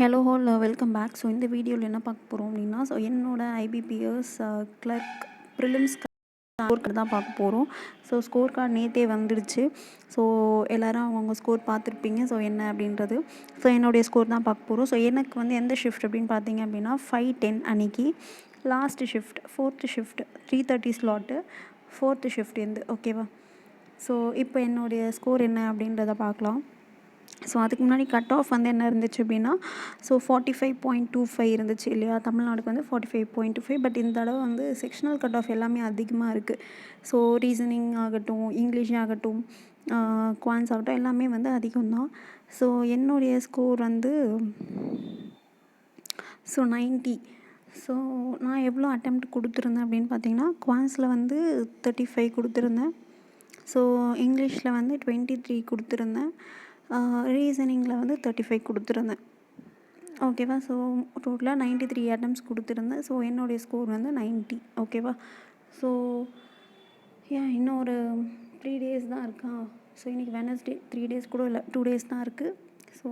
Hello all welcome back. So இந்த வீடியோவில் என்ன பார்க்க போகிறோம் அப்படின்னா, ஸோ என்னோட IBPS clerk prelims score card தான் பார்க்க போகிறோம். ஸோ ஸ்கோர் கார்டு நேற்றே வந்துடுச்சு. ஸோ எல்லோரும் அவங்கவுங்க ஸ்கோர் பார்த்துருப்பீங்க. ஸோ என்ன அப்படின்றது, ஸோ என்னுடைய ஸ்கோர் தான் பார்க்க போகிறோம். ஸோ எனக்கு வந்து எந்த ஷிஃப்ட் அப்படின்னு பார்த்தீங்க அப்படின்னா 5:10 அன்றைக்கி last shift, 4th shift, 3:30 slot, 4th shift இருந்து ஓகேவா. ஸோ இப்போ என்னுடைய ஸ்கோர் என்ன அப்படின்றத பார்க்கலாம். ஸோ அதுக்கு முன்னாடி கட் ஆஃப் வந்து என்ன இருந்துச்சு அப்படின்னா, ஸோ 45.25 இருந்துச்சு இல்லையா. தமிழ்நாடுக்கு வந்து 45.25. பட் இந்த தடவை வந்து செக்ஷனல் கட் ஆஃப் எல்லாமே அதிகமாக இருக்குது. ஸோ ரீசனிங் ஆகட்டும், இங்கிலீஷ் ஆகட்டும், குவான்ஸ் ஆகட்டும், எல்லாமே வந்து அதிகம்தான். ஸோ என்னுடைய ஸ்கோர் வந்து 90. ஸோ நான் எவ்வளோ அட்டெம்ப்ட் கொடுத்துருந்தேன் அப்படின்னு பார்த்தீங்கன்னா, குவான்ஸில் வந்து 35 கொடுத்துருந்தேன். ஸோ இங்கிலீஷில் வந்து 23 கொடுத்துருந்தேன். ரீசனிங்கில் வந்து 35 கொடுத்துருந்தேன் ஓகேவா. ஸோ டோட்டலாக 93 அட்டம்ஸ் கொடுத்துருந்தேன். ஸோ என்னுடைய ஸ்கோர் வந்து 90 ஓகேவா. ஸோ இன்னும் ஒரு 3 டேஸ் தான் இருக்கா. ஸோ இன்றைக்கி வெனஸ்டே, 3 டேஸ் கூட இல்லை, 2 டேஸ் தான் இருக்குது. ஸோ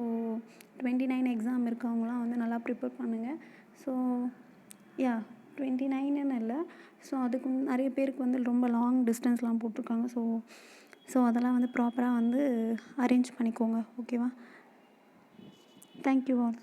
29 எக்ஸாம் இருக்கவங்களாம் வந்து நல்லா ப்ரிப்பேர் பண்ணுங்கள். ஸோ 29ன்னு இல்லை, ஸோ அதுக்கு நிறைய பேருக்கு வந்து ரொம்ப லாங் டிஸ்டன்ஸ்லாம் போட்டிருக்காங்க. ஸோ அதெல்லாம் வந்து ப்ராப்பராக வந்து அரேஞ்ச் பண்ணிக்கோங்க ஓகேவா. Thank you all.